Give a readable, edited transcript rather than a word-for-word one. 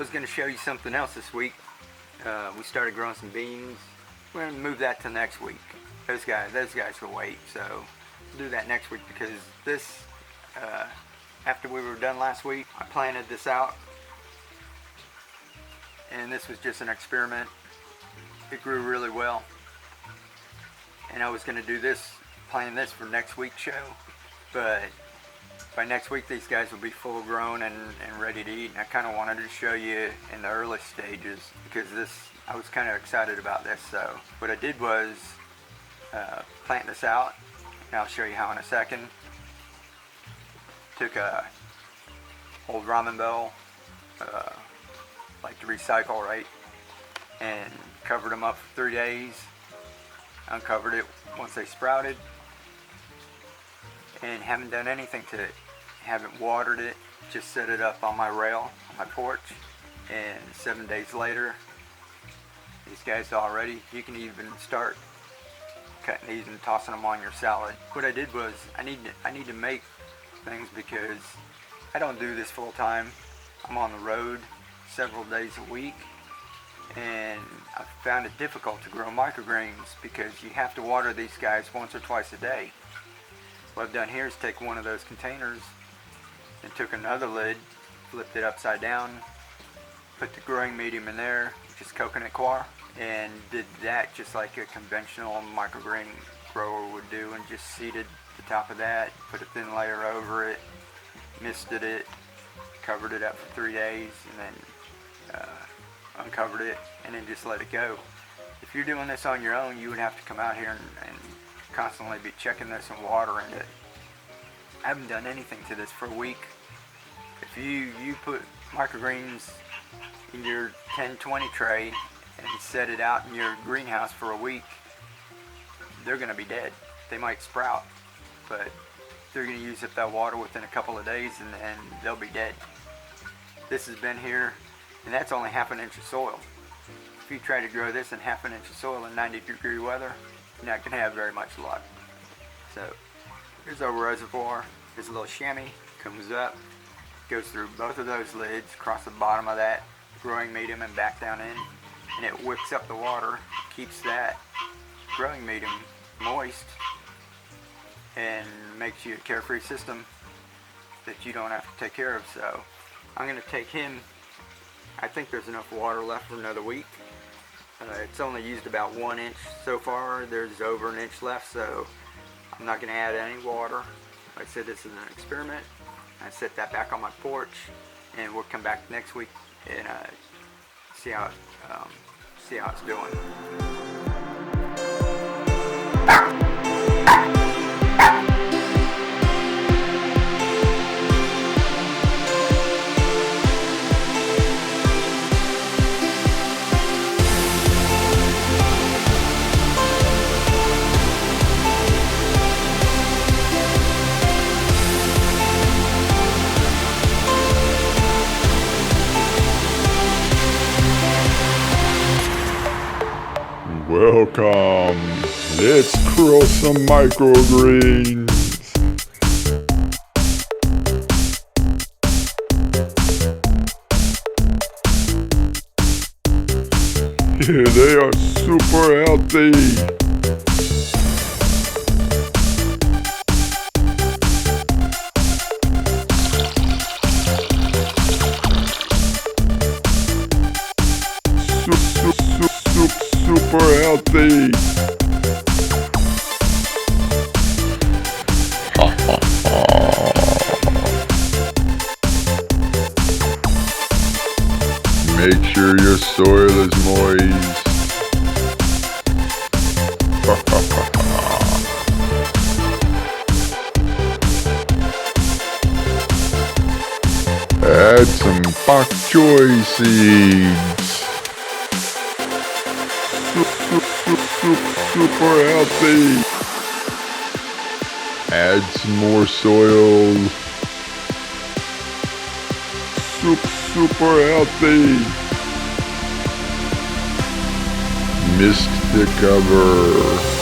was going to show you something else this week. We started growing some beans. We're going to move that to next week. Those guys will wait, so we'll do that next week because this, after we were done last week, I planted this out, and this was just an experiment. It grew really well, and I was going to do this, plan this for next week's show, but by next week these guys will be full grown and ready to eat. And I kind of wanted to show you in the early stages because I was kind of excited about this. So what I did was plant this out, and I'll show you how in a second. Took a old ramen bowl, like to recycle, right, and covered them up for 3 days. Uncovered it once they sprouted, and haven't done anything to it. Haven't watered it, just set it up on my rail on my porch, and 7 days later these guys are all ready. You can even start cutting these and tossing them on your salad. What I did was I need to make things because I don't do this full time. I'm on the road several days a week, and I found it difficult to grow microgreens because you have to water these guys once or twice a day. What I've done here is take one of those containers and took another lid, flipped it upside down, put the growing medium in there, which is coconut coir, and did that just like a conventional microgreen grower would do, and just seeded the top of that, put a thin layer over it, misted it, covered it up for 3 days, and then uncovered it, and then just let it go. If you're doing this on your own, you would have to come out here and constantly be checking this and watering it. I haven't done anything to this for a week. If you put microgreens in your 10-20 tray and set it out in your greenhouse for a week, they're going to be dead. They might sprout, but they're going to use up that water within a couple of days, and they'll be dead. This has been here, and that's only half an inch of soil. If you try to grow this in half an inch of soil in 90-degree weather, you're not going to have very much luck. So here's our reservoir. There's a little chamois, comes up, goes through both of those lids, across the bottom of that growing medium and back down in, and it wicks up the water, keeps that growing medium moist, and makes you a Carefree system that you don't have to take care of. So I'm going to take him. I think there's enough water left for another week. It's only used about 1 inch so far. There's over an inch left, so I'm not going to add any water. Like I said, this is an experiment. I set that back on my porch, and we'll come back next week and see how it's doing. Welcome. Let's grow some microgreens. Yeah, they are super healthy. Super healthy. Make sure your soil is moist. Add some bok choy seeds. Super healthy. Add some more soil. Super healthy. Mist the cover.